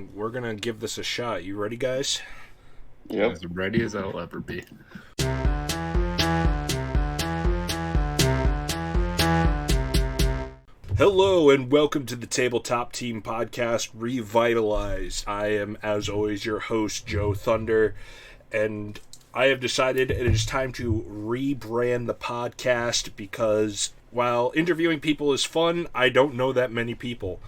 and we're gonna give this a shot. You ready, guys? Yep. As ready as I'll ever be. Hello and welcome to the Tabletop Team podcast, Revitalized. I am, as always, your host, Joe Thunder, and I have decided it is time to rebrand the podcast because while interviewing people is fun, I don't know that many people.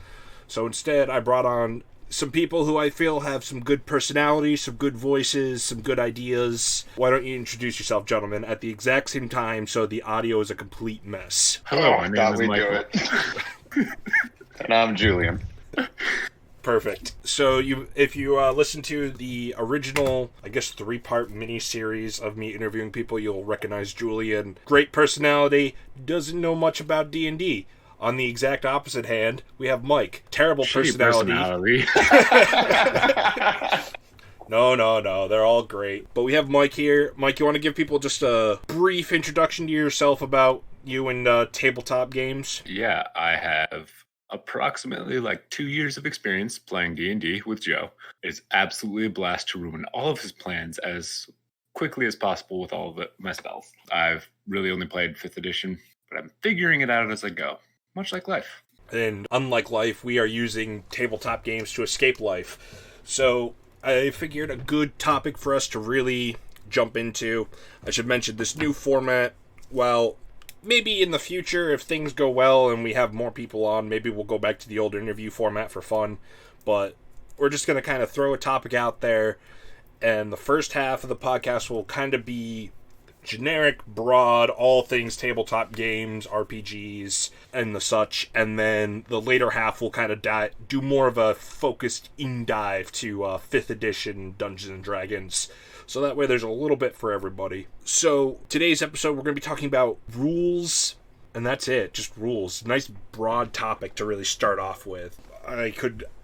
So instead, I brought on some people who I feel have some good personalities, some good voices, some good ideas. Why don't you introduce yourself, gentlemen, at the exact same time so the audio is a complete mess? Hello, my name is Michael. And I'm Julian. Perfect. So if you listen to the original, I guess, 3-part mini-series of me interviewing people, you'll recognize Julian. Great personality, doesn't know much about D&D. On the exact opposite hand, we have Mike. Terrible personality. No, they're all great. But we have Mike here. Mike, you want to give people just a brief introduction to yourself about you and tabletop games? Yeah, I have approximately 2 years of experience playing D&D with Joe. It's absolutely a blast to ruin all of his plans as quickly as possible with all of my spells. I've really only played 5th edition, but I'm figuring it out as I go. Much like life. And unlike life, we are using tabletop games to escape life. So I figured a good topic for us to really jump into. I should mention this new format. Well, maybe in the future, if things go well and we have more people on, maybe we'll go back to the old interview format for fun. But we're just going to kind of throw a topic out there. And the first half of the podcast will kind of be generic, broad, all things tabletop games, RPGs, and the such. And then the later half will kind of do more of a focused in-dive to 5th edition Dungeons & Dragons. So that way there's a little bit for everybody. So today's episode, we're going to be talking about rules, and that's it. Just rules. Nice broad topic to really start off with.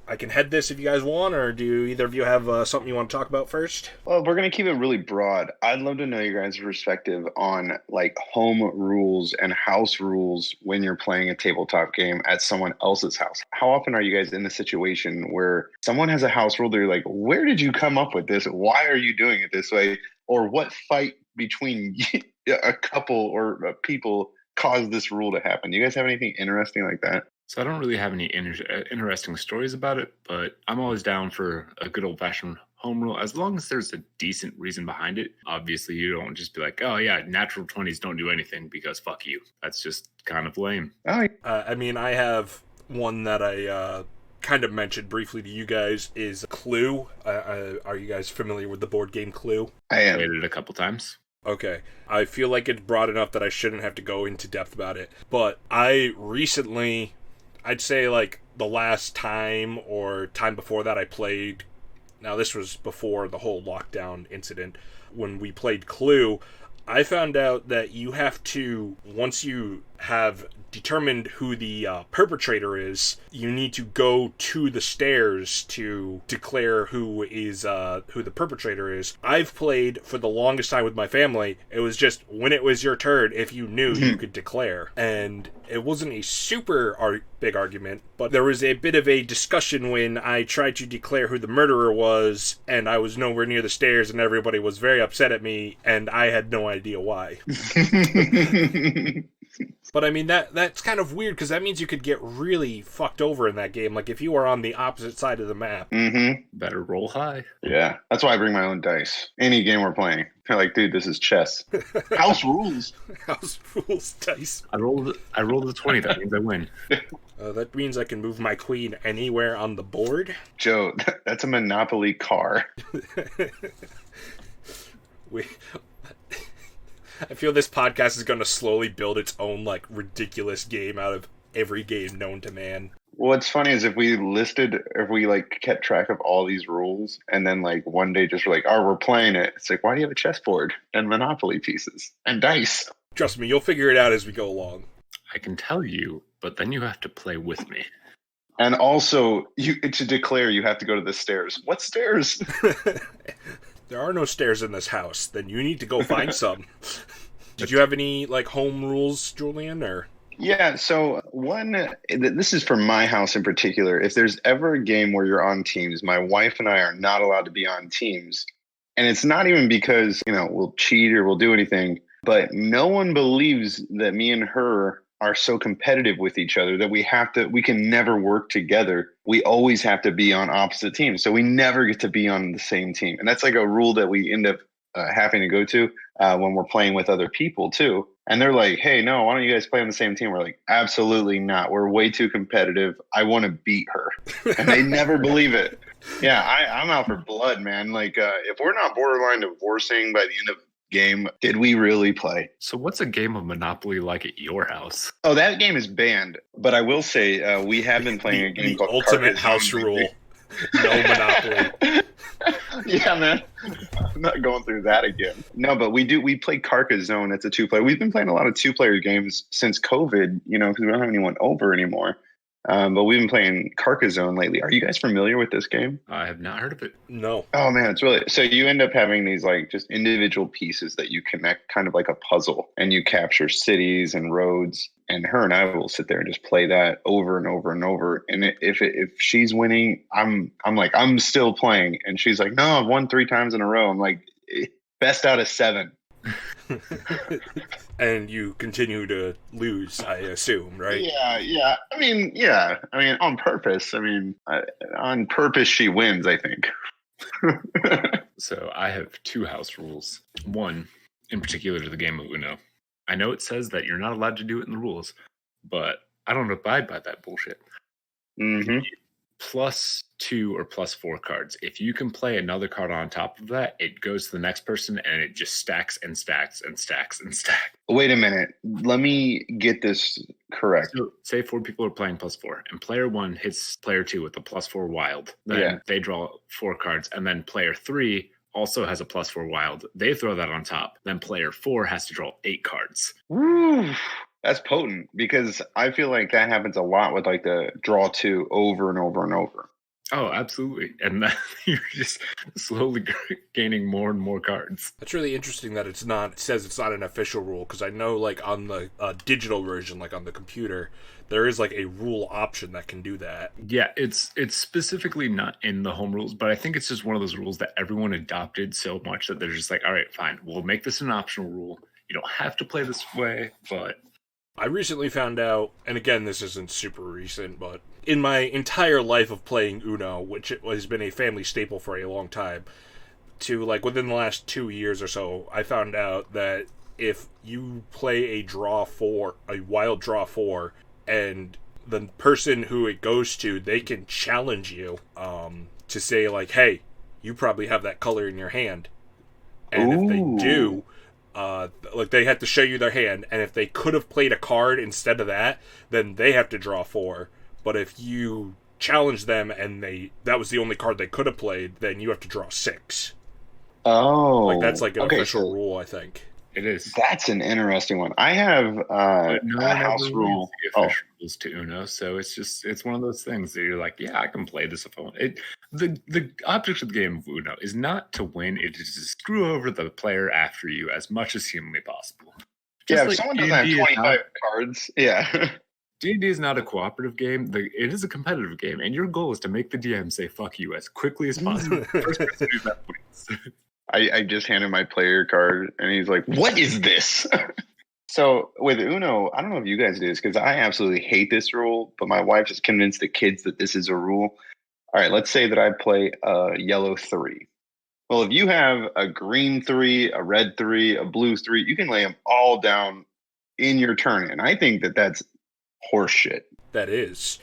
I can head this if you guys want, or do either of you have something you want to talk about first? Well, we're going to keep it really broad. I'd love to know your guys' perspective on home rules and house rules when you're playing a tabletop game at someone else's house. How often are you guys in the situation where someone has a house rule, they're like, where did you come up with this? Why are you doing it this way? Or what fight between a couple or people caused this rule to happen? Do you guys have anything interesting like that? So I don't really have any interesting stories about it, but I'm always down for a good old-fashioned home rule, as long as there's a decent reason behind it. Obviously, you don't just be like, oh yeah, natural 20s don't do anything because fuck you. That's just kind of lame. Oh, I have one that I kind of mentioned briefly to you guys is Clue. Are you guys familiar with the board game Clue? I am. Played it a couple times. Okay. I feel like it's broad enough that I shouldn't have to go into depth about it. But I recently, I'd say the last time or time before that I played, now this was before the whole lockdown incident, when we played Clue, I found out that you have to, once you have determined who the perpetrator is, you need to go to the stairs to declare who the perpetrator is. I've played for the longest time with my family. It was just when it was your turn, if you knew, you could declare. And it wasn't a super big argument, but there was a bit of a discussion when I tried to declare who the murderer was, and I was nowhere near the stairs, and everybody was very upset at me, and I had no idea why. But I mean, that's kind of weird, because that means you could get really fucked over in that game. If you are on the opposite side of the map. Mm-hmm. Better roll high. Yeah, that's why I bring my own dice. Any game we're playing. They're like, dude, this is chess. House rules. House rules dice. I rolled a 20, that means I win. That means I can move my queen anywhere on the board. Joe, that's a Monopoly car. I feel this podcast is going to slowly build its own, ridiculous game out of every game known to man. What's funny is if we kept track of all these rules, and then, one day just we're playing it. It's why do you have a chessboard and Monopoly pieces and dice? Trust me, you'll figure it out as we go along. I can tell you, but then you have to play with me. And also, to declare, you have to go to the stairs. What stairs? There are no stairs in this house. Then you need to go find some. Did you have any, home rules, Julian, or? Yeah, so this is for my house in particular. If there's ever a game where you're on teams, my wife and I are not allowed to be on teams. And it's not even because, we'll cheat or we'll do anything, but no one believes that me and her are so competitive with each other that we can never work together. We always have to be on opposite teams. So we never get to be on the same team. And that's like a rule that we end up having to go to when we're playing with other people too. And they're like, hey, no, why don't you guys play on the same team? We're like, absolutely not. We're way too competitive. I want to beat her. And they never believe it. Yeah, I'm out for blood, man. Like, if we're not borderline divorcing by the end of the game, did we really play? So what's a game of Monopoly like at your house? Oh, that game is banned. But I will say we have been playing a game called Ultimate Carcassonne House Rule. No Monopoly. Yeah, man. I'm not going through that again. No, but we play Carcassonne. It's a 2-player. We've been playing a lot of 2-player games since COVID, because we don't have anyone over anymore. But we've been playing Carcassonne lately. Are you guys familiar with this game? I have not heard of it. No. Oh, man, it's really... So you end up having these, just individual pieces that you connect, kind of like a puzzle. And you capture cities and roads. And her and I will sit there and just play that over and over and over. And if she's winning, I'm like, I'm still playing. And she's like, no, I've won 3 times in a row. I'm like, best out of 7. And you continue to lose, I assume, right? Yeah. I mean, on purpose. On purpose, she wins, I think. So I have 2 house rules. One, in particular to the game of Uno. I know it says that you're not allowed to do it in the rules, but I don't abide by that bullshit. Mm-hmm. +2 or +4 cards. If you can play another card on top of that, it goes to the next person and it just stacks and stacks and stacks and stacks. Wait a minute. Let me get this correct. So say 4 people are playing +4 and player 1 hits player 2 with a +4 wild. Then they draw 4 cards, and then player 3 also has a +4 wild. They throw that on top. Then player 4 has to draw 8 cards. Woo! That's potent, because I feel like that happens a lot with the draw 2 over and over and over. Oh, absolutely. And then you're just slowly gaining more and more cards. That's really interesting that it says it's not an official rule, because I know on the digital version, on the computer, there is a rule option that can do that. Yeah, it's specifically not in the home rules, but I think it's just one of those rules that everyone adopted so much that they're just like, all right, fine, we'll make this an optional rule. You don't have to play this way, but... I recently found out, and again, this isn't super recent, but in my entire life of playing Uno, which has been a family staple for a long time, to within the last 2 years or so, I found out that if you play a wild draw 4, and the person who it goes to, they can challenge you to say hey, you probably have that color in your hand. And Ooh. If they do, they have to show you their hand, and if they could have played a card instead of that, then they have to draw 4. But if you challenge them and that was the only card they could have played, then you have to draw 6. Oh. That's an official rule, I think. It is. That's an interesting one. I have a house rule. Official rules to Uno, so it's one of those things that you're like, yeah, I can play this if I want. The object of the game of Uno is not to win; it is to screw over the player after you as much as humanly possible. Just if someone doesn't have 25 cards, yeah. D&D is not a cooperative game. It is a competitive game, and your goal is to make the DM say "fuck you" as quickly as possible. First person to do that wins. I just handed my player card, and he's like, what is this? So with Uno, I don't know if you guys do this, because I absolutely hate this rule, but my wife has convinced the kids that this is a rule. All right, let's say that I play a yellow 3. Well, if you have a green 3, a red 3, a blue 3, you can lay them all down in your turn, and I think that that's horseshit. That is.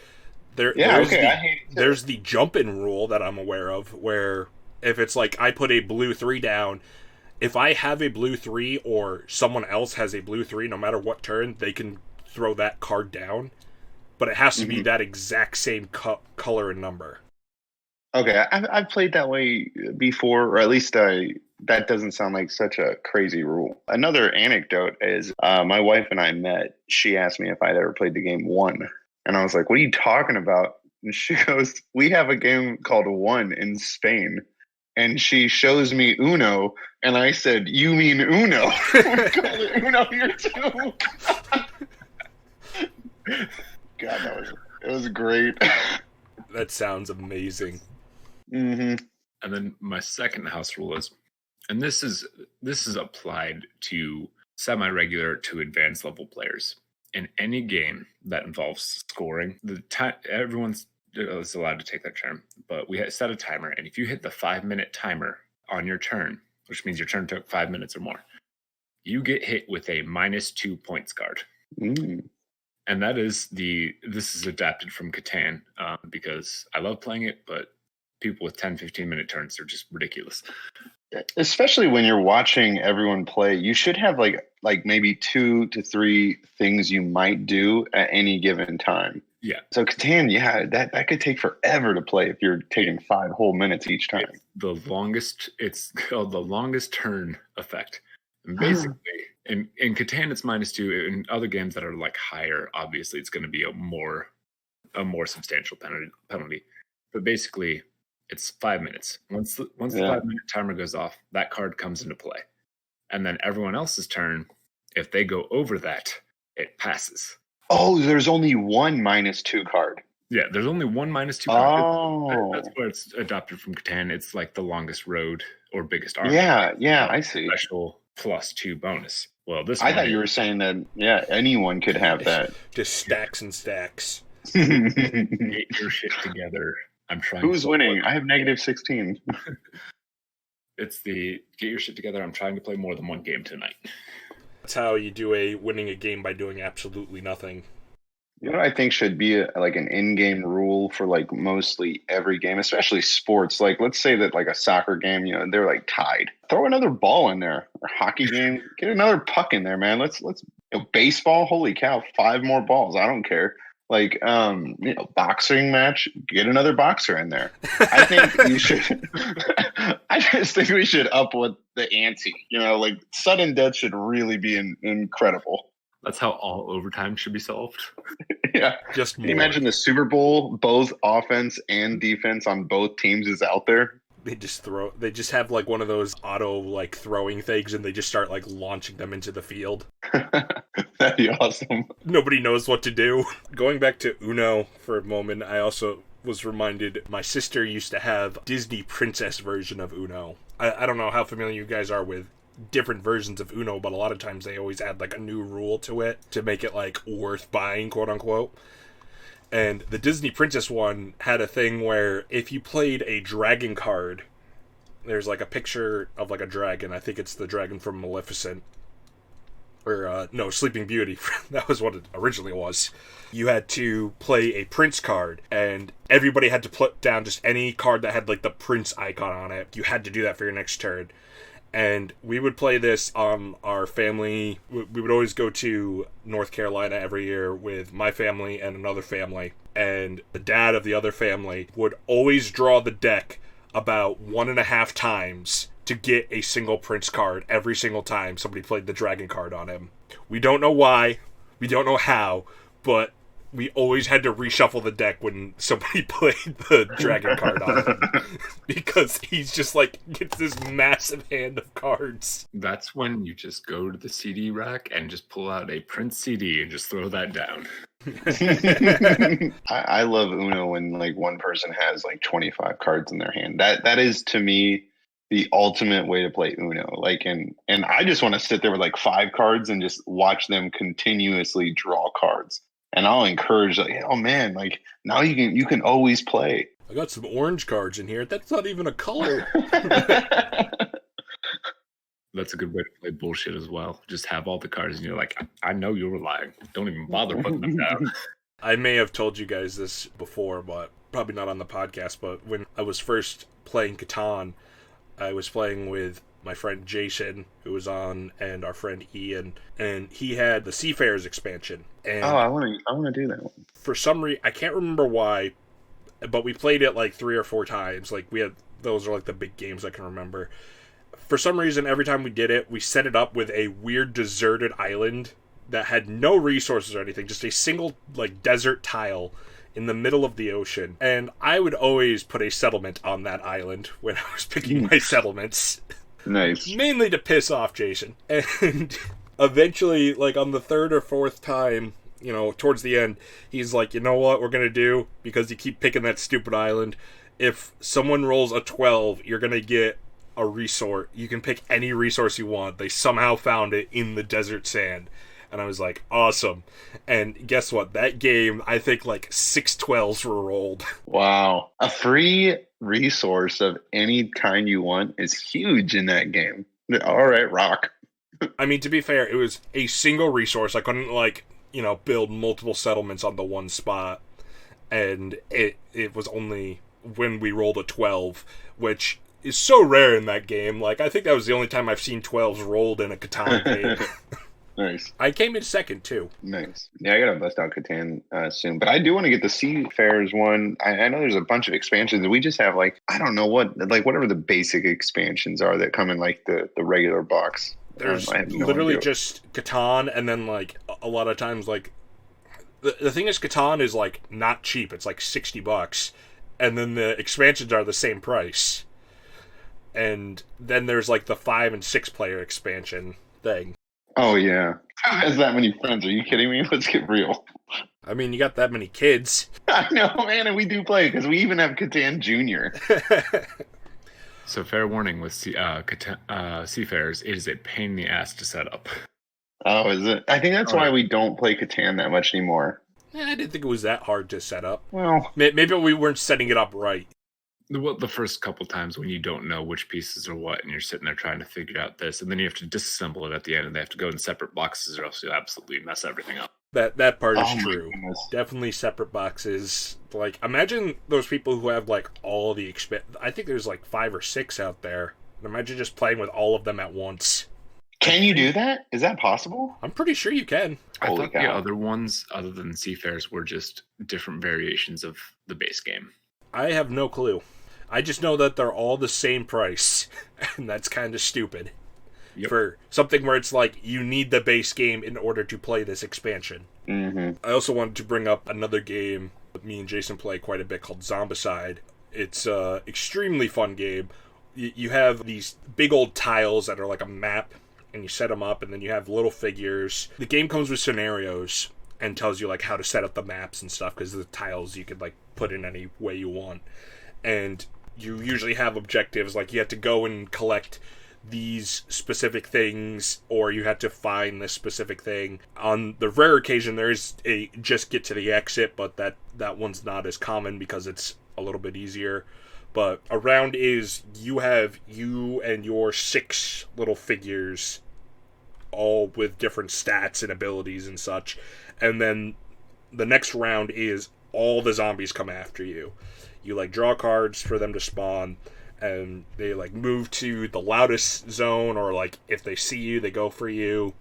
There's the jump-in rule that I'm aware of, where... if it's I put a blue 3 down, if I have a blue 3 or someone else has a blue 3, no matter what turn, they can throw that card down. But it has to be that exact same color and number. Okay, I've played that way before, or at least that doesn't sound like such a crazy rule. Another anecdote is my wife and I met. She asked me if I'd ever played the game One. And I was like, what are you talking about? And she goes, we have a game called One in Spain. And she shows me Uno, and I said, you mean Uno? We call it Uno here too. God, it was great. That sounds amazing. Mm-hmm. And then my second house rule is, and this is applied to semi-regular to advanced level players. In any game that involves scoring, the time everyone's is allowed to take their turn, but we set a timer, and if you hit the 5-minute timer on your turn, which means your turn took 5 minutes or more, you get hit with a -2 points card. And this is adapted from Catan, because I love playing it, but people with 10-15 minute turns are just ridiculous. Especially when you're watching everyone play, you should have like maybe 2 to 3 things you might do at any given time. Yeah. So Catan, that could take forever to play if you're taking 5 whole minutes each time. It's called the longest turn effect. And basically, in Catan it's -2. In other games that are like higher, obviously it's going to be a more substantial penalty. But basically, it's 5 minutes. Once the 5-minute timer goes off, that card comes into play. And then everyone else's turn, if they go over that, it passes. Oh, there's only one -2 card. Yeah, there's only one -2 card. Oh. That's where it's adopted from Catan. It's like the longest road or biggest army. Yeah, I see. Special +2 bonus. Well, I thought you were saying that, anyone could have that. Just stacks and stacks. Get your shit together. I'm trying. Who's winning? I have -16. It's the get your shit together. I'm trying to play more than one game tonight. That's how you do winning a game by doing absolutely nothing. You know what I think should be like an in-game rule for like mostly every game, especially sports. Like, let's say that like a soccer game, they're like tied. Throw another ball in there. Or hockey game, get another puck in there, man. Let's baseball. Holy cow, 5 more balls. I don't care. Like, boxing match, get another boxer in there. I think you should. I just think we should up with the ante. Like sudden death should really be incredible. That's how all overtime should be solved. Yeah. Just Can you imagine the Super Bowl, both offense and defense on both teams is out there? They just have like one of those auto like throwing things, and they just start like launching them into the field. That'd be awesome. Nobody knows what to do. Going back to Uno for a moment, I also was reminded my sister used to have Disney princess version of Uno. I don't know how familiar you guys are with different versions of Uno, but a lot of times they always add like a new rule to it to make it like worth buying, quote unquote. And the Disney Princess one had a thing where if you played a dragon card, there's like a picture of like a dragon. I think it's the dragon from Maleficent. Or, no, Sleeping Beauty. That was what it originally was. You had to play a prince card, and everybody had to put down just any card that had like the prince icon on it. You had to do that for your next turn. And we would play this on our family. We would always go to North Carolina every year with my family and another family. And the dad of the other family would always draw the deck about 1.5 times to get a single prince card every single time somebody played the dragon card on him. We don't know why. We don't know how. But we always had to reshuffle the deck when somebody played the dragon card on him. Because he's just like, gets this massive hand of cards. That's when you just go to the CD rack and just pull out a Prince CD and just throw that down. I love Uno when like one person has like 25 cards in their hand. That is to me the ultimate way to play Uno. Like, and I just want to sit there with like 5 cards and just watch them continuously draw cards. And I'll encourage, like, oh man, like now you can always play. I got some orange cards in here. That's not even a color. That's a good way to play bullshit as well. Just have all the cards, and you're like, I know you were lying. Don't even bother putting them down. I may have told you guys this before, but probably not on the podcast. But when I was first playing Catan, I was playing with my friend Jason, who was on, and our friend Ian, and he had the Seafarers expansion. And I want to do that one. For some reason, I can't remember why, but we played it like 3 or 4 times. Like those are like the big games I can remember. For some reason, every time we did it, we set it up with a weird deserted island that had no resources or anything, just a single like desert tile in the middle of the ocean. And I would always put a settlement on that island when I was picking my settlements. Nice. Mainly to piss off Jason. And eventually, like on the 3rd or 4th time, towards the end, he's like, you know what we're going to do? Because you keep picking that stupid island. If someone rolls a 12, you're going to get a resource. You can pick any resource you want. They somehow found it in the desert sand. And I was like, awesome. And guess what? That game, I think like 6 12s were rolled. Wow. A free resource of any kind you want is huge in that game. All right, rock. I mean, to be fair, it was a single resource. I couldn't, build multiple settlements on the one spot. And it was only when we rolled a 12, which is so rare in that game. Like, I think that was the only time I've seen 12s rolled in a Catan game. Nice. I came in second, too. Nice. Yeah, I got to bust out Catan soon. But I do want to get the Seafarers one. I know there's a bunch of expansions. We just have, I don't know whatever the basic expansions are that come in, the regular box. There's I have no literally idea. just Catan, and then, a lot of times, the thing is, Catan is, not cheap. It's, $60. And then the expansions are the same price. And then there's, the 5 and 6 player expansion thing. Oh, yeah. Who has that many friends? Are you kidding me? Let's get real. I mean, you got that many kids. I know, man, and we do play because we even have Catan Junior. So fair warning with Seafarers, it is a pain in the ass to set up. Oh, is it? I think that's why we don't play Catan that much anymore. I didn't think it was that hard to set up. Well, maybe we weren't setting it up right. Well, the first couple times when you don't know which pieces are what, and you're sitting there trying to figure out this, and then you have to disassemble it at the end, and they have to go in separate boxes, or else you'll absolutely mess everything up. That part is my true. goodness. Definitely separate boxes. Imagine those people who have all the I think there's 5 or 6 out there. Imagine just playing with all of them at once. Can you do that? Is that possible? I'm pretty sure you can. I Holy thought cow. the other ones, other than Seafarers, were just different variations of the base game. I have no clue. I just know that they're all the same price, and that's kind of stupid. Yep. For something where it's you need the base game in order to play this expansion. Mm-hmm. I also wanted to bring up another game that me and Jason play quite a bit called Zombicide. It's an extremely fun game. You have these big old tiles that are like a map, and you set them up, and then you have little figures. The game comes with scenarios and tells you how to set up the maps and stuff, because the tiles you could put in any way you want. And you usually have objectives, you have to go and collect these specific things, or you have to find this specific thing. On the rare occasion, there is a just get to the exit, but that one's not as common because it's a little bit easier. But a round is you and your 6 little figures, all with different stats and abilities and such. And then the next round is all the zombies come after you. You draw cards for them to spawn, and they move to the loudest zone, or if they see you, they go for you.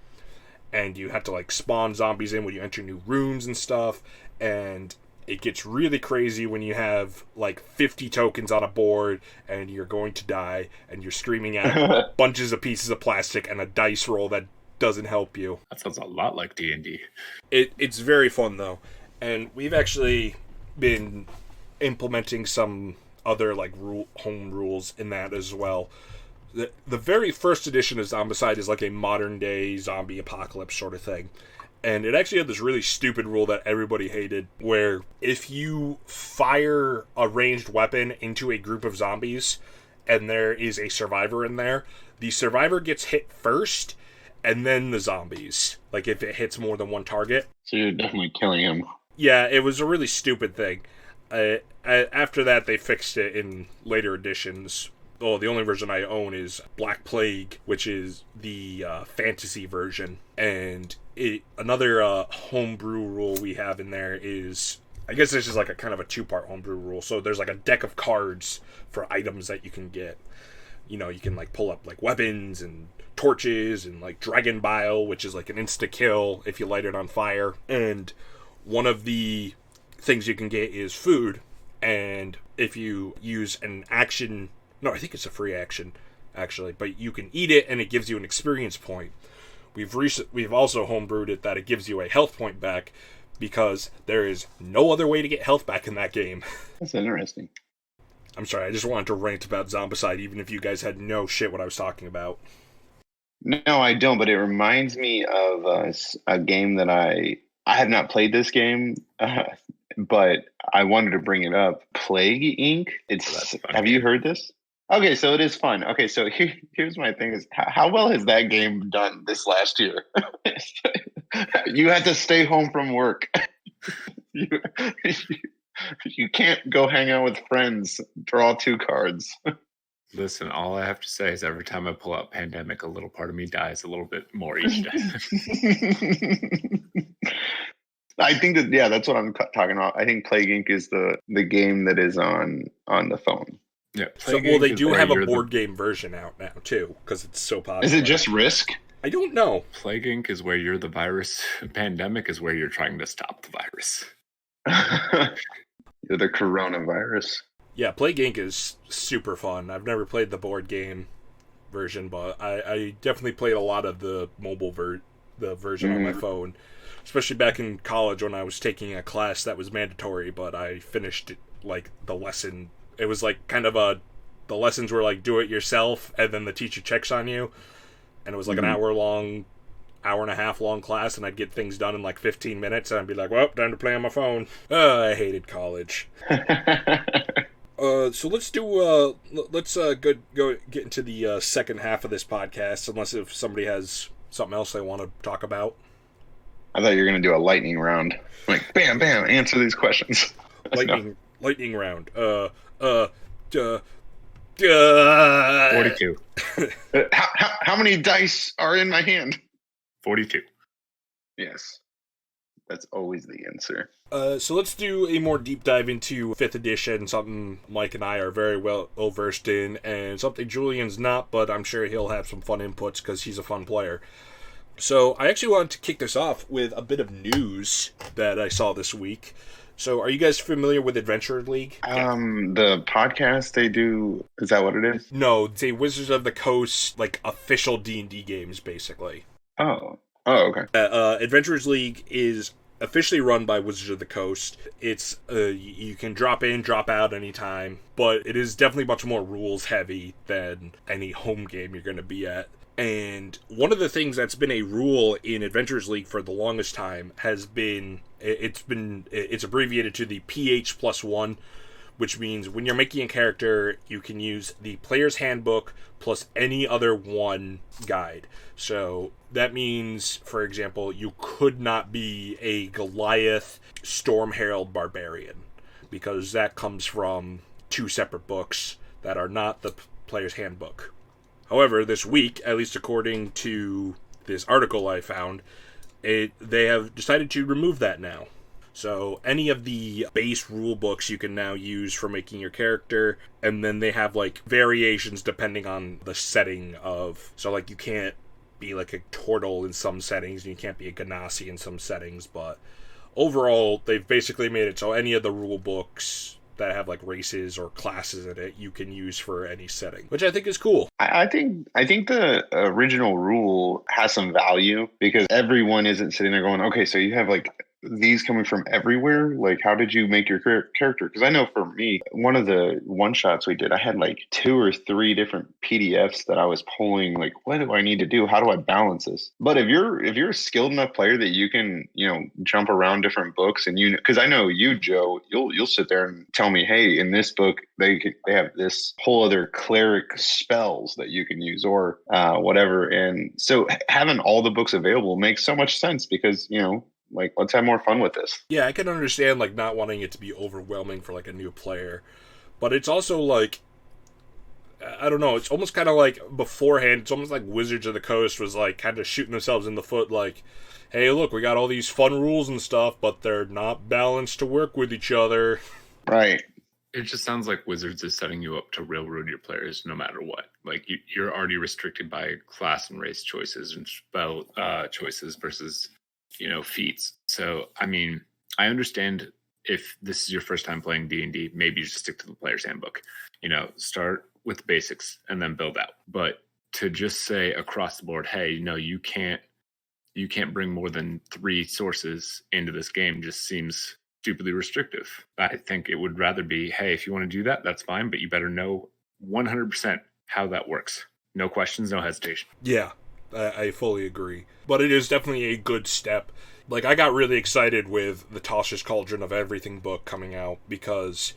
And you have to spawn zombies in when you enter new rooms and stuff. And it gets really crazy when you have 50 tokens on a board and you're going to die, and you're screaming at bunches of pieces of plastic and a dice roll that doesn't help you. That sounds a lot like D&D. It's very fun though, and we've actually been implementing some other home rules in that as well. The very first edition of Zombicide is a modern day zombie apocalypse sort of thing. And it actually had this really stupid rule that everybody hated, where if you fire a ranged weapon into a group of zombies and there is a survivor in there, the survivor gets hit first and then the zombies. If it hits more than one target. So you're definitely killing him. Yeah, it was a really stupid thing. After that, they fixed it in later editions. Oh, the only version I own is Black Plague, which is the fantasy version. And another homebrew rule we have in there is, I guess this is a kind of a 2-part homebrew rule. So there's a deck of cards for items that you can get. You can pull up weapons and torches and dragon bile, which is an insta kill if you light it on fire. And one of the things you can get is food, and if you use an action, no, I think it's a free action actually, but you can eat it and it gives you an experience point. We've also homebrewed it that it gives you a health point back, because there is no other way to get health back in that game. That's interesting. I'm sorry, I just wanted to rant about Zombicide, even if you guys had no shit what I was talking about. No, I don't, but it reminds me of a game that I I have not played this game, but I wanted to bring it up. Plague Inc. Have you heard this? Okay, so it is fun. Okay, so here's my thing: is how well has that game done this last year? You had to stay home from work. you, you can't go hang out with friends. Draw 2 cards. Listen, all I have to say is every time I pull out Pandemic, a little part of me dies a little bit more each day. I think that's what I'm talking about. I think Plague Inc. is the game that is on the phone. Yeah. They do have a board game version out now too, because it's so popular. Is it just Risk? I don't know. Plague Inc. is where you're the virus. Pandemic is where you're trying to stop the virus. You're the coronavirus. Yeah, Plague Inc. is super fun. I've never played the board game version, but I definitely played a lot of the mobile version on my phone. Especially back in college when I was taking a class that was mandatory, but I finished it, like the lesson. It was like kind of the lessons were like do it yourself, and then the teacher checks on you. And it was like an hour and a half long class, and I'd get things done in like 15 minutes, and I'd be like, well, time to play on my phone. I hated college. So let's do go get into the second half of this podcast, unless if somebody has something else they want to talk about. I thought you were going to do a lightning round. Like, bam, bam, answer these questions. Lightning round. 42. How many dice are in my hand? 42. Yes. That's always the answer. So let's do a more deep dive into 5th edition, something Mike and I are very well versed in, and something Julian's not, but I'm sure he'll have some fun inputs because he's a fun player. So I actually wanted to kick this off with a bit of news that I saw this week. So are you guys familiar with Adventure League? The podcast they do, is that what it is? No, it's a Wizards of the Coast, like, official D&D games, basically. Oh, okay. Adventurers League is officially run by Wizards of the Coast. It's you can drop in, drop out anytime, but it is definitely much more rules heavy than any home game you're going to be at. And one of the things that's been a rule in Adventurers League for the longest time has been it's abbreviated to the PH+1, which means when you're making a character, you can use the player's handbook plus any other one guide. So that means, for example, you could not be a Goliath Storm Herald Barbarian, because that comes from 2 separate books that are not the player's handbook. However, this week, at least according to this article I found, they have decided to remove that now. So any of the base rule books you can now use for making your character, and then they have like variations depending on the setting of. So like you can't be like a turtle in some settings, and you can't be a Ganassi in some settings, but overall they've basically made it so any of the rule books that have like races or classes in it you can use for any setting, which I think is cool. I think the original rule has some value because everyone isn't sitting there going, okay, so you have like these coming from everywhere. Like, how did you make your character? Because I know for me, one of the one shots we did, I had like 2 or 3 different PDFs that I was pulling. Like, what do I need to do? How do I balance this? But if you're a skilled enough player that you can, jump around different books, and because I know you, Joe, you'll sit there and tell me, hey, in this book they have this whole other cleric spells that you can use or whatever. And so having all the books available makes so much sense because like, let's have more fun with this. Yeah, I can understand, like, not wanting it to be overwhelming for, like, a new player. But it's also, like, I don't know, it's almost kind of like beforehand, it's almost like Wizards of the Coast was, like, kind of shooting themselves in the foot, like, hey, look, we got all these fun rules and stuff, but they're not balanced to work with each other. Right. It just sounds like Wizards is setting you up to railroad your players no matter what. Like, you're already restricted by class and race choices and spell choices versus feats. So, I mean, I understand if this is your first time playing D&D, maybe you just stick to the player's handbook. Start with the basics and then build out. But to just say across the board, hey, no, you can't bring more than 3 sources into this game just seems stupidly restrictive. I think it would rather be, hey, if you want to do that, that's fine, but you better know 100% how that works. No questions, no hesitation. Yeah. I fully agree. But it is definitely a good step. Like, I got really excited with the Toss's Cauldron of Everything book coming out because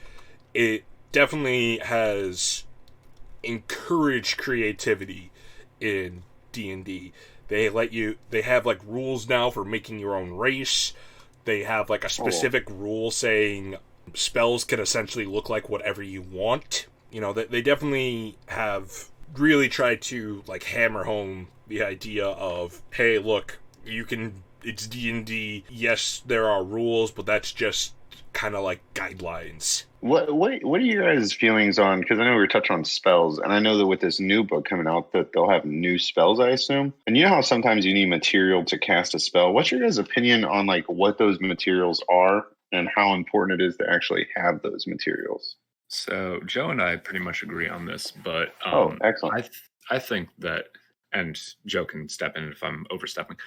it definitely has encouraged creativity in D&D. They have, like, rules now for making your own race. They have, like, a specific rule saying spells can essentially look like whatever you want. You know, they definitely have really tried to, like, hammer home the idea of, hey, look, it's D&D. Yes, there are rules, but that's just kind of like guidelines. What are your guys' feelings on? Because I know we were touching on spells, and I know that with this new book coming out, that they'll have new spells, I assume. And you know how sometimes you need material to cast a spell. What's your guys' opinion on like what those materials are and how important it is to actually have those materials? So Joe and I pretty much agree on this, but excellent. I think that, and Joe can step in if I'm overstepping,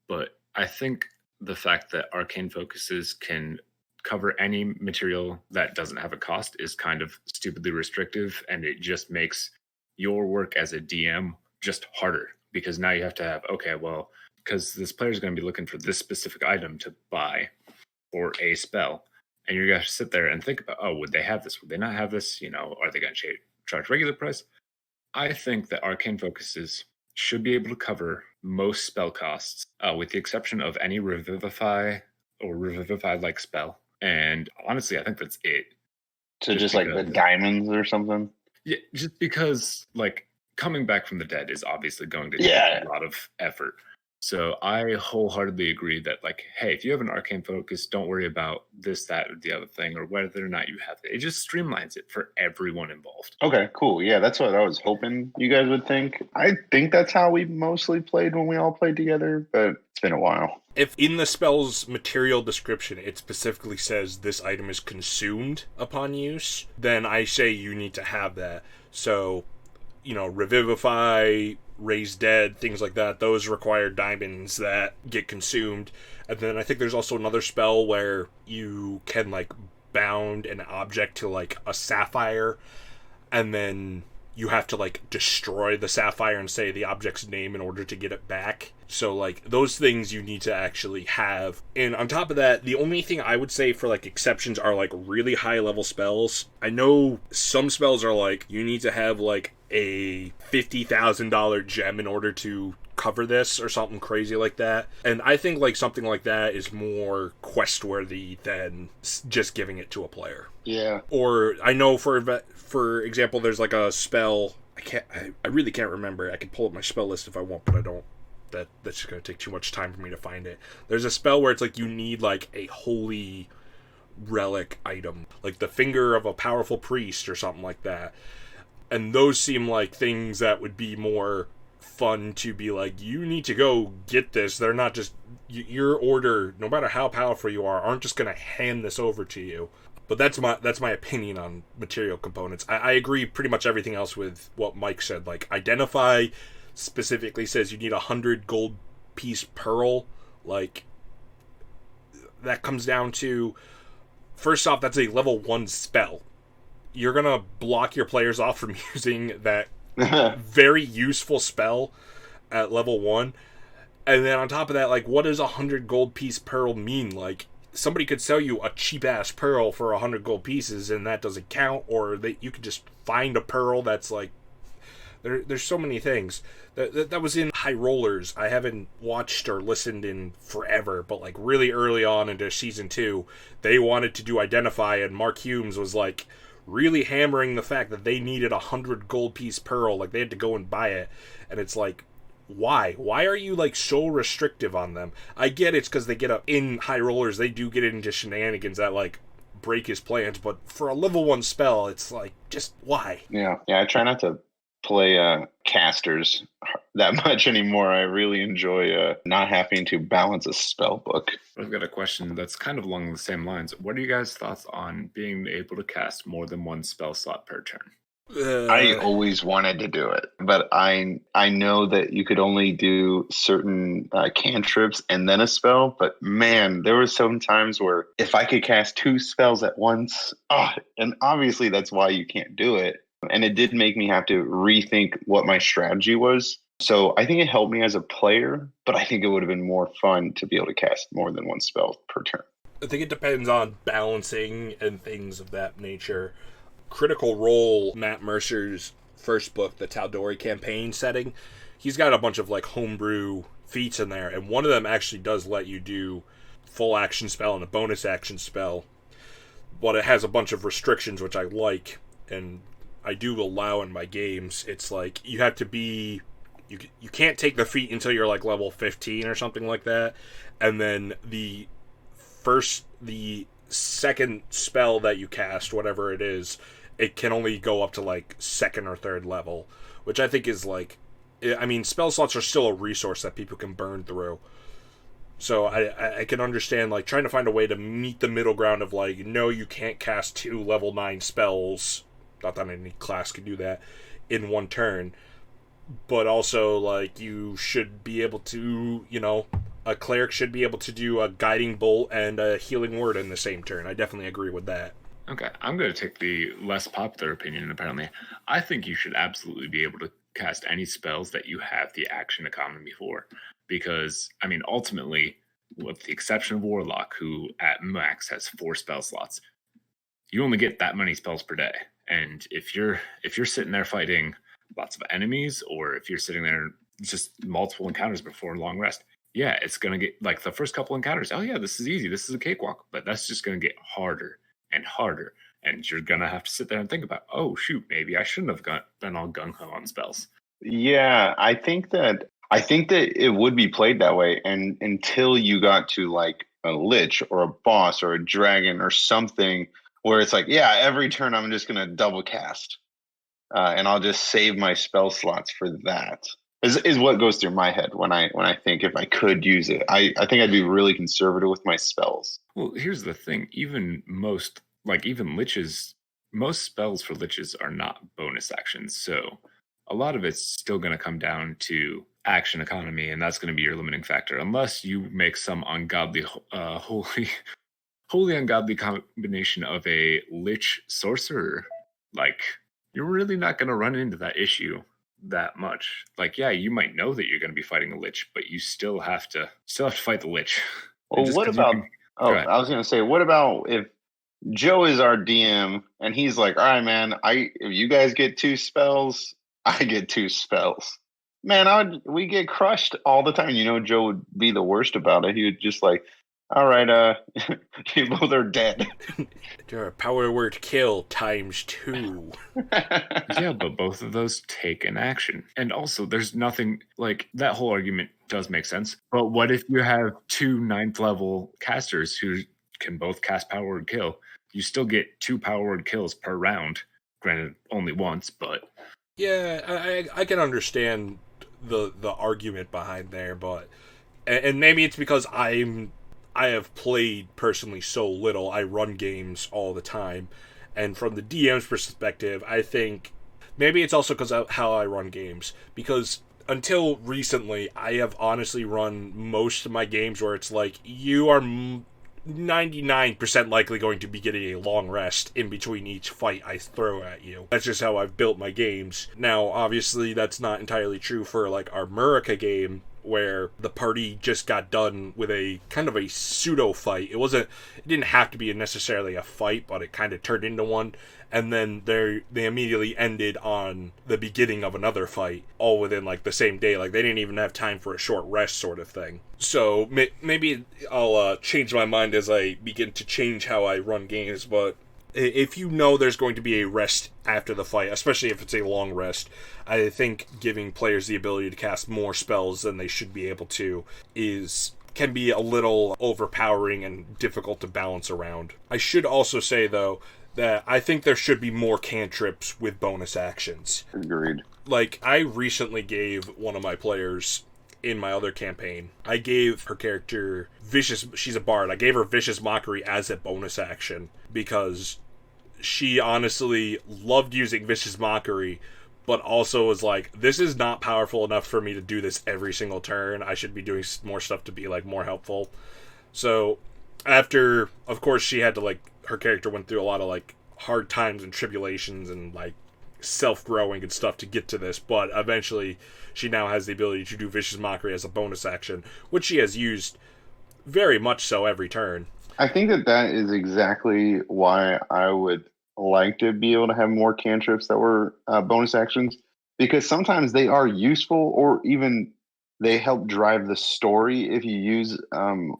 but I think the fact that arcane focuses can cover any material that doesn't have a cost is kind of stupidly restrictive, and it just makes your work as a DM just harder, because now you have to have, okay, well, because this player is going to be looking for this specific item to buy or a spell, and you're going to sit there and think about, oh, would they have this? Would they not have this? You know, are they going to charge regular price? I think that arcane focuses should be able to cover most spell costs, with the exception of any revivify or revivify-like spell. And honestly, I think that's it. So just like the diamonds or something? Yeah, just because, like, coming back from the dead is obviously going to take a lot of effort. So I wholeheartedly agree that, like, hey, if you have an arcane focus, don't worry about this, that, or the other thing, or whether or not you have it. It just streamlines it for everyone involved. Okay, cool. Yeah, that's what I was hoping you guys would think. I think that's how we mostly played when we all played together, but it's been a while. If in the spell's material description it specifically says this item is consumed upon use, then I say you need to have that. So, you know, revivify, raise dead, things like that, those require diamonds that get consumed. And then I think there's also another spell where you can, like, bound an object to, like, a sapphire, and then you have to, like, destroy the sapphire and say the object's name in order to get it back. So, like, those things you need to actually have. And on top of that, the only thing I would say for, like, exceptions are, like, really high-level spells. I know some spells are, like, you need to have, like, a $50,000 gem in order to cover this or something crazy like that. And I think, like, something like that is more quest-worthy than just giving it to a player. Yeah. Or I know, for example, there's, like, a spell. I really can't remember. I can pull up my spell list if I want, but I don't. That's just going to take too much time for me to find it. There's a spell where it's like you need, like, a holy relic item, like the finger of a powerful priest or something like that. And those seem like things that would be more fun to be like, you need to go get this. They're not just, your order, no matter how powerful you are, aren't just going to hand this over to you. But that's my opinion on material components. I agree pretty much everything else with what Mike said. Like, identify specifically says you need 100 gold piece pearl. Like, that comes down to, first off, that's a level 1 spell. You're gonna block your players off from using that very useful spell at level 1. And then on top of that, like, what does 100 gold piece pearl mean? Like, somebody could sell you a cheap ass pearl for 100 gold pieces and that doesn't count, or you could just find a pearl that's like, there's so many things. That was in High Rollers. I haven't watched or listened in forever, but, like, really early on into season 2, they wanted to do Identify, and Mark Humes was, like, really hammering the fact that they needed 100 gold piece pearl. Like, they had to go and buy it. And it's like, why? Why are you, like, so restrictive on them? I get it's because they get up in High Rollers, they do get into shenanigans that, like, break his plans, but for a level 1 spell, it's like, just why? Yeah, I try not to play casters that much anymore. I really enjoy not having to balance a spell book. I've got a question that's kind of along the same lines. What are you guys' thoughts on being able to cast more than one spell slot per turn? I always wanted to do it, but I know that you could only do certain cantrips and then a spell. But man, there were some times where if I could cast 2 spells at once, and obviously that's why you can't do it. And it did make me have to rethink what my strategy was. So I think it helped me as a player, but I think it would have been more fun to be able to cast more than one spell per turn. I think it depends on balancing and things of that nature. Critical Role, Matt Mercer's first book, the Tal'Dorei campaign setting, he's got a bunch of like homebrew feats in there, and one of them actually does let you do full action spell and a bonus action spell, but it has a bunch of restrictions which I like and I do allow in my games. It's like you have to be you can't take the feat until you're like level 15 or something like that, and then the second spell that you cast, whatever it is, it can only go up to like second or third level, which I think is like, I mean, spell slots are still a resource that people can burn through. So I can understand like trying to find a way to meet the middle ground of like, no, you can't cast 2 level 9 spells, not that any class can do that, in one turn. But also, like, you should be able to, a cleric should be able to do a guiding bolt and a healing word in the same turn. I definitely agree with that. Okay, I'm going to take the less popular opinion, apparently. I think you should absolutely be able to cast any spells that you have the action economy for. Because, I mean, ultimately, with the exception of Warlock, who at max has 4 spell slots, you only get that many spells per day. And if you're sitting there fighting lots of enemies, or if you're sitting there just multiple encounters before a long rest, yeah, it's going to get, like, the first couple encounters, oh yeah, this is easy, this is a cakewalk, but that's just going to get harder and harder, and you're going to have to sit there and think about, oh shoot, maybe I shouldn't have been all gung-ho on spells. Yeah, I think that it would be played that way, and until you got to like a lich or a boss or a dragon or something where it's like, yeah, every turn I'm just going to double cast. And I'll just save my spell slots for that. Is what goes through my head when I think if I could use it. I think I'd be really conservative with my spells. Well, here's the thing. Even liches, most spells for liches are not bonus actions. So a lot of it's still going to come down to action economy, and that's going to be your limiting factor. Unless you make some ungodly, wholly ungodly combination of a lich sorcerer, like, you're really not going to run into that issue that much. Like, yeah, you might know that you're going to be fighting a lich, but you still have to fight the lich. Well, what about? I was going to say, what about if Joe is our DM and he's like, all right, man, if you guys get 2 spells, I get 2 spells. Man, we get crushed all the time. Joe would be the worst about it. He would just like, all right, you both are dead. Your power word kill times 2. Yeah, but both of those take an action. And also, there's nothing, like, that whole argument does make sense. But what if you have 2 9th level casters who can both cast power word kill? You still get 2 power word kills per round. Granted, only once, but... Yeah, I can understand the argument behind there, but... And maybe it's because I have played personally so little. I run games all the time. And from the DM's perspective, I think maybe it's also because of how I run games. Because until recently, I have honestly run most of my games where it's like, you are 99% likely going to be getting a long rest in between each fight I throw at you. That's just how I've built my games. Now, obviously, that's not entirely true for like our Murica game, where the party just got done with a kind of a pseudo fight. It didn't have to be necessarily a fight, but it kind of turned into one. And then they immediately ended on the beginning of another fight, all within like the same day. Like they didn't even have time for a short rest, sort of thing. So maybe I'll change my mind as I begin to change how I run games. But if you know there's going to be a rest after the fight, especially if it's a long rest, I think giving players the ability to cast more spells than they should be able to can be a little overpowering and difficult to balance around. I should also say, though, that I think there should be more cantrips with bonus actions. Agreed. Like, I recently gave one of my players in my other campaign, I gave her character she's a bard, I gave her Vicious Mockery as a bonus action, because she honestly loved using Vicious Mockery, but also was like, this is not powerful enough for me to do this every single turn. I should be doing more stuff to be, like, more helpful. So, after, of course, she had to, like, her character went through a lot of, like, hard times and tribulations and, like, self-growing and stuff to get to this, but eventually she now has the ability to do Vicious Mockery as a bonus action, which she has used very much so every turn. I think that is exactly why I would like to be able to have more cantrips that were bonus actions, because sometimes they are useful, or even they help drive the story if you use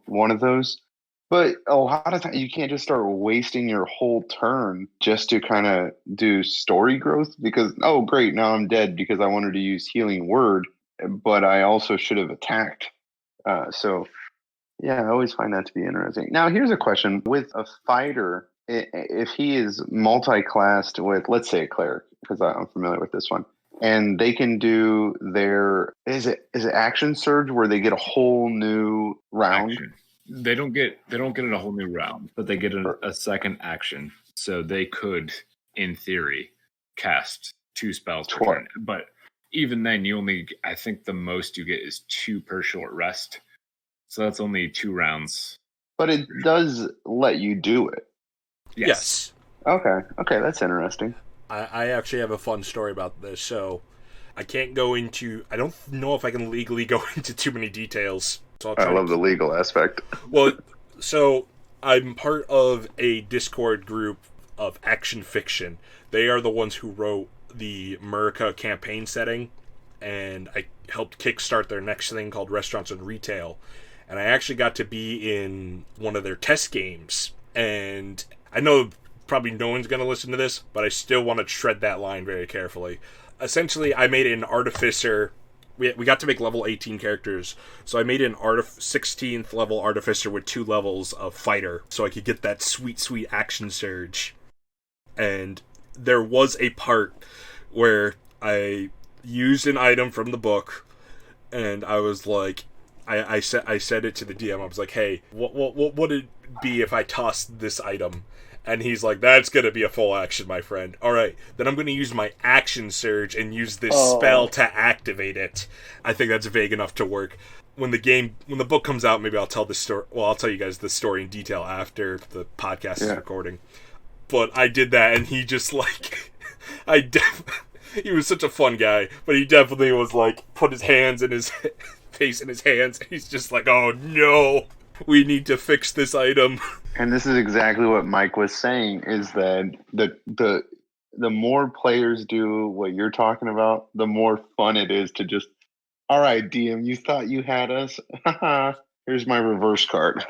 one of those. But a lot of times you can't just start wasting your whole turn just to kind of do story growth, because, oh, great, now I'm dead because I wanted to use Healing Word, but I also should have attacked. So, yeah, I always find that to be interesting. Now, here's a question. With a fighter, if he is multi-classed with, let's say, a cleric, because I'm familiar with this one, and they can do their, is it action surge where they get a whole new round? Action. They don't get it a whole new round, but they get a second action. So they could, in theory, cast 2 spells per turn. But even then, I think the most you get is 2 per short rest. So that's only 2 rounds. But it does let you do it. Yes. Okay, that's interesting. I actually have a fun story about this, so I can't go into... I don't know if I can legally go into too many details. So I love the legal aspect. Well, so I'm part of a Discord group of Action Fiction. They are the ones who wrote the America campaign setting, and I helped kickstart their next thing called Restaurants and Retail. And I actually got to be in one of their test games. And I know probably no one's going to listen to this, but I still want to tread that line very carefully. Essentially, I made an artificer. We got to make level 18 characters, so I made an 16th level artificer with 2 levels of fighter, so I could get that sweet, sweet action surge. And there was a part where I used an item from the book, and I was like, I said it to the DM. I was like, "Hey, what would it be if I tossed this item?" And he's like, "That's going to be a full action, my friend. All right, then I'm going to use my action surge and use this spell to activate it." I think that's vague enough to work. When the book comes out, maybe I'll tell the story. Well, I'll tell you guys the story in detail after the podcast is recording. But I did that, and he just like, he was such a fun guy, but he definitely was like, put his hands in his face in his hands, and he's just like, "Oh no, we need to fix this item." And this is exactly what Mike was saying, is that the more players do what you're talking about, the more fun it is to just, all right, DM, you thought you had us? Here's my reverse card.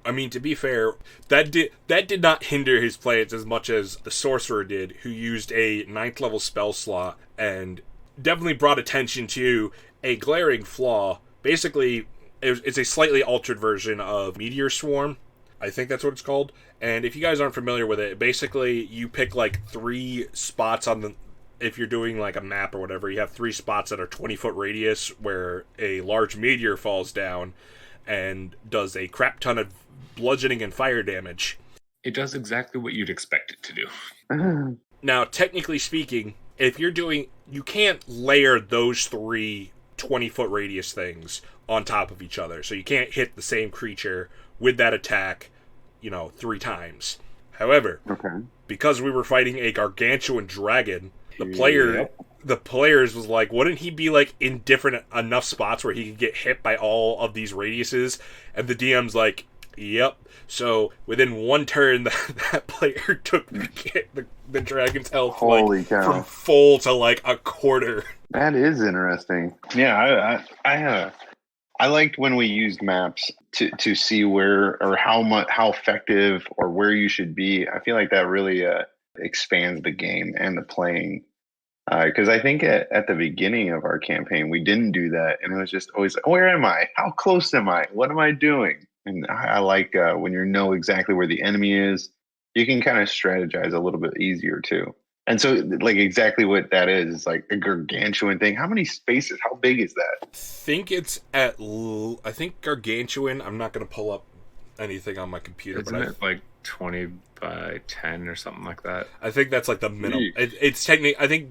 I mean, to be fair, that did not hinder his plans as much as the sorcerer did, who used a 9th level spell slot and definitely brought attention to a glaring flaw. Basically, it's a slightly altered version of Meteor Swarm. I think that's what it's called. And if you guys aren't familiar with it, basically you pick like 3 spots on the... If you're doing like a map or whatever, you have 3 spots that are 20-foot radius where a large meteor falls down and does a crap ton of bludgeoning and fire damage. It does exactly what you'd expect it to do. Now, technically speaking, if you're doing... You can't layer those 3 20-foot radius things on top of each other. So you can't hit the same creature with that attack, 3 times. However, because we were fighting a gargantuan dragon, the players was like, wouldn't he be like in different enough spots where he could get hit by all of these radiuses? And the DM's like, yep. So within 1 turn, that player took the dragon's health from full to like a quarter. That is interesting. Yeah, I liked when we used maps to see where or how effective or where you should be. I feel like that really expands the game and the playing. Because I think at the beginning of our campaign, we didn't do that. And it was just always, where am I? How close am I? What am I doing? And I like when you know exactly where the enemy is, you can kind of strategize a little bit easier too. And so, like, exactly what that is like a gargantuan thing. How many spaces? How big is that? I think gargantuan. I'm not going to pull up anything on my computer. Isn't it like 20 by 10 or something like that? I think that's like the minimum. It's technically. I think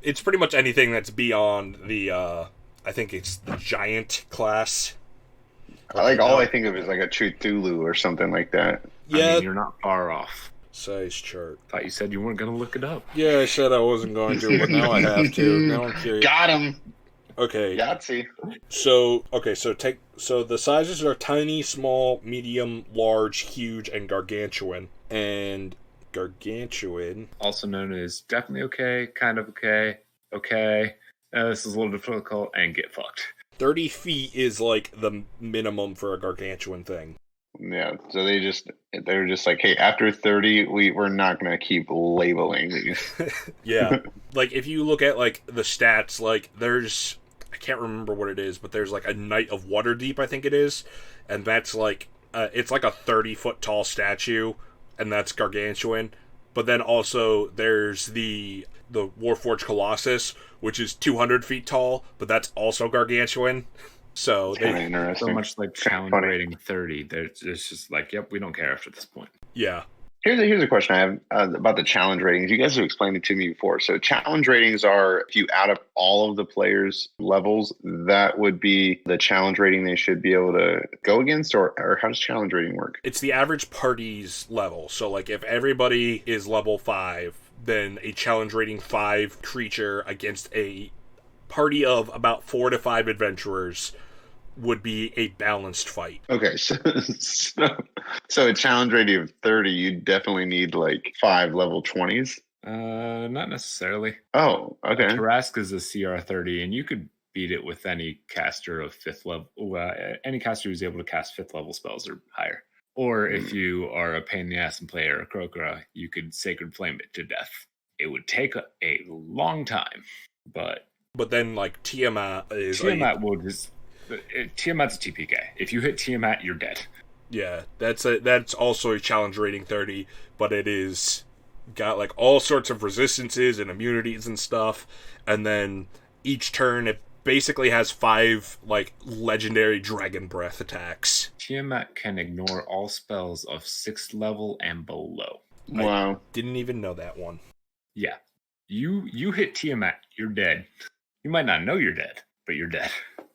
it's pretty much anything that's beyond the. I think it's the giant class. All I think of is like a Cthulhu or something like that. Yeah, I mean, you're not far off. Size chart. Thought you said you weren't going to look it up. Yeah, I said I wasn't going to, but now I have to. Now I'm curious. Got him. Okay. Yahtzee. So the sizes are tiny, small, medium, large, huge, and gargantuan. And gargantuan, also known as definitely okay, kind of okay, this is a little difficult, and get fucked. 30 feet is like the minimum for a gargantuan thing. Yeah, so they were just like, hey, after 30, we're not gonna keep labeling these. Yeah, like if you look at like the stats, like there's, I can't remember what it is, but there's like a Knight of Waterdeep, I think it is, and that's like it's like a 30-foot tall statue, and that's gargantuan. But then also there's the Warforged Colossus, which is 200 feet tall, but that's also gargantuan. So interesting. So much like challenge rating 30. There's just like, yep, we don't care after this point. Yeah. Here's a question I have about the challenge ratings. You guys have explained it to me before. So challenge ratings are, if you add up all of the players' levels, that would be the challenge rating they should be able to go against, or how does challenge rating work? It's the average party's level. So like if everybody is level 5, then a challenge rating 5 creature against a party of about 4 to 5 adventurers would be a balanced fight. Okay, so a challenge rating of 30, you definitely need like 5 level 20s? Not necessarily. Oh, okay. Tarask is a CR 30, and you could beat it with any caster of 5th level, any caster who's able to cast 5th level spells or higher. Or if you are a pain in the ass and play Aarakocra, you could Sacred Flame it to death. It would take a long time, but then like Tiamat is... Tiamat's a TPK. If you hit Tiamat, you're dead. Yeah, that's also a challenge rating 30, but it is got like all sorts of resistances and immunities and stuff, and then each turn it basically has 5 like legendary dragon breath attacks. Tiamat can ignore all spells of 6th level and below. Wow. I didn't even know that one. Yeah. You hit Tiamat, you're dead. You might not know you're dead, but you're dead.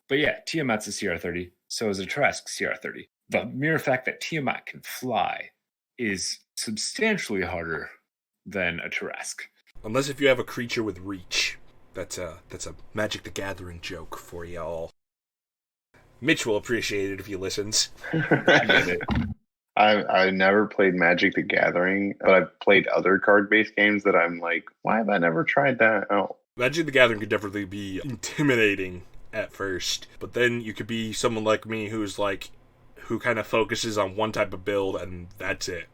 But yeah, Tiamat's a CR 30, so is a Tarask CR 30. The mere fact that Tiamat can fly is substantially harder than a Tarask. Unless if you have a creature with reach. That's a Magic the Gathering joke for y'all. Mitch will appreciate it if he listens. I get it. I never played Magic the Gathering, but I've played other card-based games that I'm like, why have I never tried that out? Magic the Gathering could definitely be intimidating at first, but then you could be someone like me who kind of focuses on one type of build, and that's it.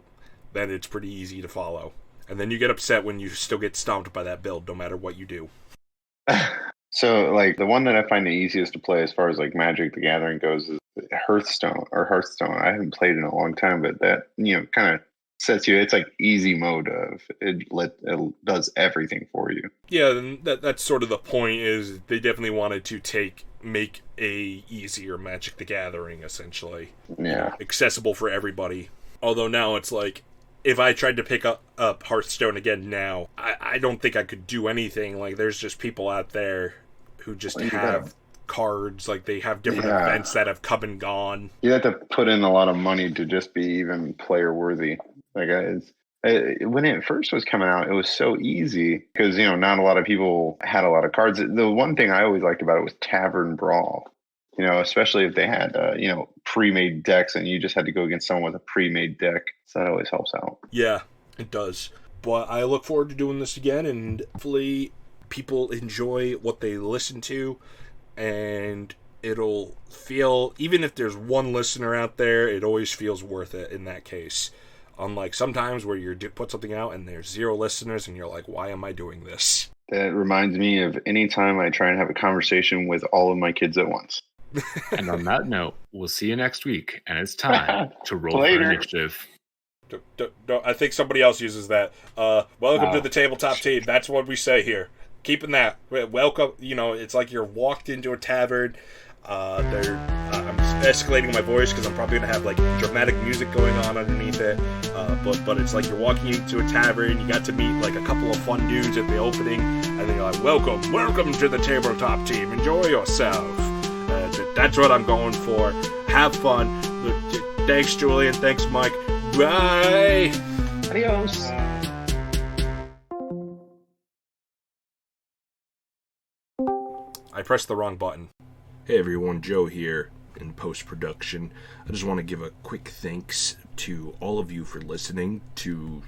Then it's pretty easy to follow. And then you get upset when you still get stomped by that build, no matter what you do. So, like, the one that I find the easiest to play as far as, like, Magic the Gathering goes is Hearthstone. I haven't played in a long time, but that, kind of sets you, it's like easy mode of it does everything for you. Yeah, and that's sort of the point, is they definitely wanted to make a easier Magic the Gathering, essentially. Yeah. Accessible for everybody. Although now it's like, if I tried to pick up Hearthstone again now, I don't think I could do anything. Like, there's just people out there who just have cards, like they have different events that have come and gone. You have to put in a lot of money to just be even player worthy. Like, when it first was coming out, it was so easy because, not a lot of people had a lot of cards. The one thing I always liked about it was Tavern Brawl. Especially if they had, pre-made decks and you just had to go against someone with a pre-made deck. So that always helps out. Yeah, it does. But I look forward to doing this again, and hopefully people enjoy what they listen to, and it'll feel, even if there's one listener out there, it always feels worth it in that case. Unlike sometimes where you put something out and there's 0 listeners and you're like, why am I doing this? That reminds me of any time I try and have a conversation with all of my kids at once. And on that note, we'll see you next week, and it's time to roll for initiative. I think somebody else uses that. Welcome to the tabletop team. That's what we say here. Keeping that. Welcome. It's like you're walked into a tavern. I'm escalating my voice because I'm probably going to have like dramatic music going on underneath it. But it's like you're walking into a tavern. You got to meet like a couple of fun dudes at the opening. And then you're like, welcome to the tabletop team. Enjoy yourself. That's what I'm going for. Have fun. Thanks, Julian. Thanks, Mike. Bye. Adios. I pressed the wrong button. Hey everyone, Joe here in post-production. I just want to give a quick thanks to all of you for listening to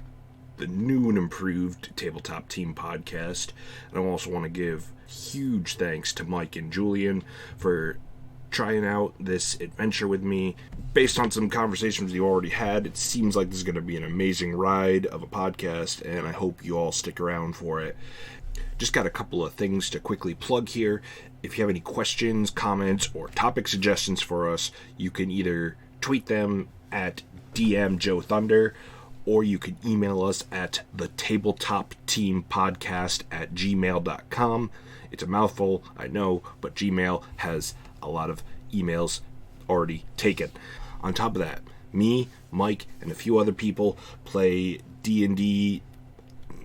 the new and improved Tabletop Team podcast. And I also want to give huge thanks to Mike and Julian for trying out this adventure with me. Based on some conversations you already had, it seems like this is going to be an amazing ride of a podcast, and I hope you all stick around for it. Just got a couple of things to quickly plug here. If you have any questions, comments, or topic suggestions for us, you can either tweet them at DM Joe Thunder, or you can email us at thetabletopteampodcast@gmail.com. It's a mouthful, I know, but Gmail has a lot of emails already taken. On top of that, me, Mike, and a few other people play D&D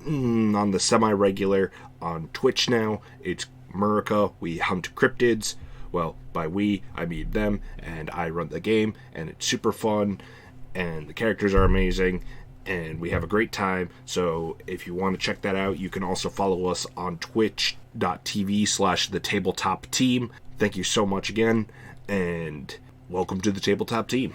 on the semi-regular on Twitch now. It's Murica. We hunt cryptids. Well, by we, I mean them, and I run the game, and it's super fun, and the characters are amazing, and we have a great time. So if you want to check that out, you can also follow us on twitch.tv/thetabletopteam. Thank you so much again, and welcome to the Tabletop Team.